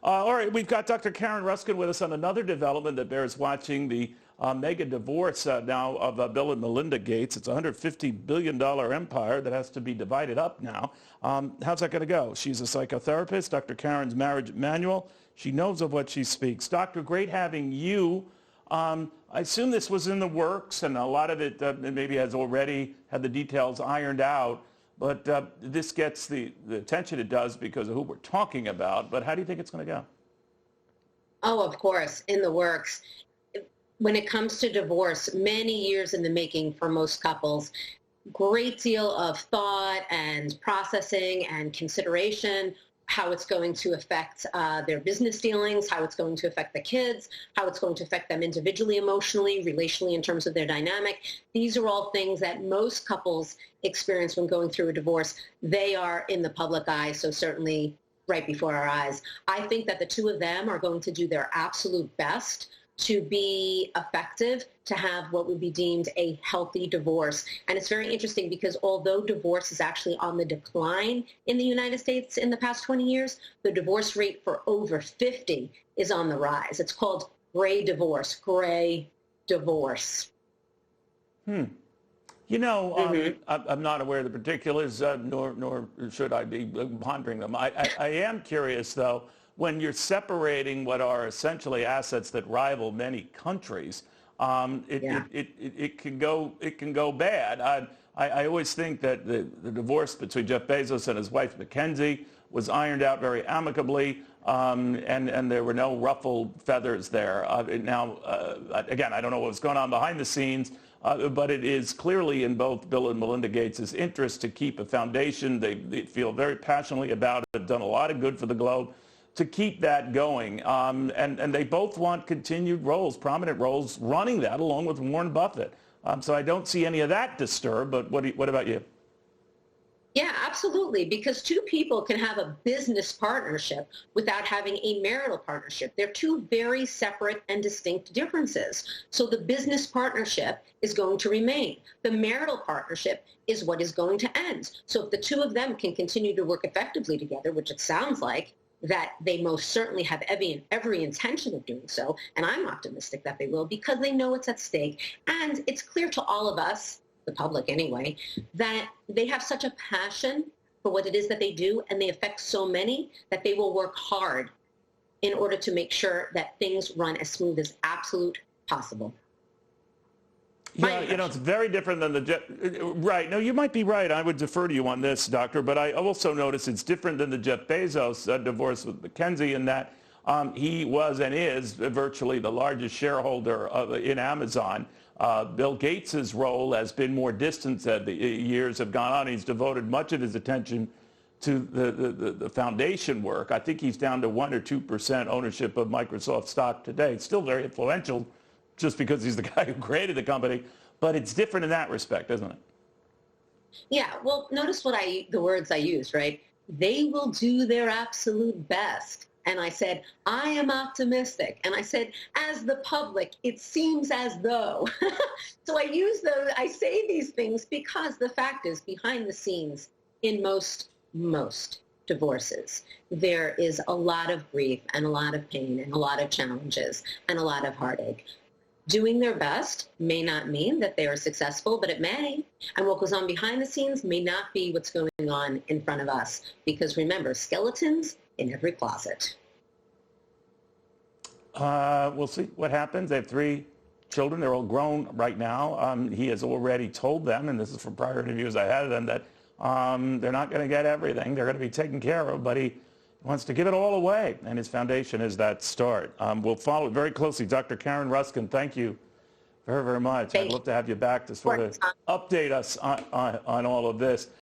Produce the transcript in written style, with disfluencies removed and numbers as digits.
All right, we've got Dr. Karen Ruskin with us on another development that bears watching, the mega divorce now of Bill and Melinda Gates. It's a $150 billion empire that has to be divided up now. How's that going to go? She's a psychotherapist, Dr. Karen's marriage manual. She knows of what she speaks. Doctor, great having you. I assume this was in the works, and a lot of it maybe has already had the details ironed out. But this gets the attention it does because of who we're talking about. But how do you think it's going to go? Oh, of course, in the works. When it comes to divorce, many years in the making for most couples, great deal of thought and processing and consideration, how it's going to affect their business dealings, how it's going to affect the kids, how it's going to affect them individually, emotionally, relationally in terms of their dynamic. These are all things that most couples experience when going through a divorce. They are in the public eye, so certainly right before our eyes. I think that the two of them are going to do their absolute best to be effective, to have what would be deemed a healthy divorce. And it's very interesting because although divorce is actually on the decline in the United States in the past 20 years, the divorce rate for over 50 is on the rise. It's called gray divorce. You know, I'm not aware of the particulars, nor should I be pondering them. I am curious, though, when you're separating what are essentially assets that rival many countries, it can go bad. I always think that the divorce between Jeff Bezos and his wife Mackenzie was ironed out very amicably, and there were no ruffled feathers there. Now, again, I don't know what was going on behind the scenes, but it is clearly in both Bill and Melinda Gates' interest to keep a foundation. They feel very passionately about it, have done a lot of good for the globe, to keep that going. And they both want continued roles, prominent roles, running that along with Warren Buffett. So I don't see any of that disturbed, but what about you? Yeah, absolutely, because two people can have a business partnership without having a marital partnership. They're two very separate and distinct differences. So the business partnership is going to remain. The marital partnership is what is going to end. So if the two of them can continue to work effectively together, which it sounds like, that they most certainly have every intention of doing so, and I'm optimistic that they will because they know it's at stake. And it's clear to all of us, the public anyway, that they have such a passion for what it is that they do, and they affect so many that they will work hard in order to make sure that things run as smooth as absolute possible. Yeah, you know, it's very different than right. No, you might be right. I would defer to you on this, Doctor. But I also notice it's different than the Jeff Bezos divorce with Mackenzie in that he was and is virtually the largest shareholder in Amazon. Bill Gates' role has been more distant as the years have gone on. He's devoted much of his attention to the foundation work. I think he's down to 1 or 2% ownership of Microsoft stock today. It's still very influential, just because he's the guy who created the company, but it's different in that respect, isn't it? Yeah, well, notice the words I used, right? They will do their absolute best. And I said, I am optimistic. And I said, as the public, it seems as though. So I say these things because the fact is, behind the scenes, in most divorces, there is a lot of grief and a lot of pain and a lot of challenges and a lot of heartache. Doing their best may not mean that they are successful, but it may. And what goes on behind the scenes may not be what's going on in front of us. Because remember, skeletons in every closet. We'll see what happens. They have 3 children. They're all grown right now. He has already told them, and this is from prior interviews I had of them, that they're not going to get everything. They're going to be taken care of, but he wants to give it all away, and his foundation is that start. We'll follow it very closely. Dr. Karen Ruskin, thank you very, very much. I'd love to have you back to sort of update us on all of this.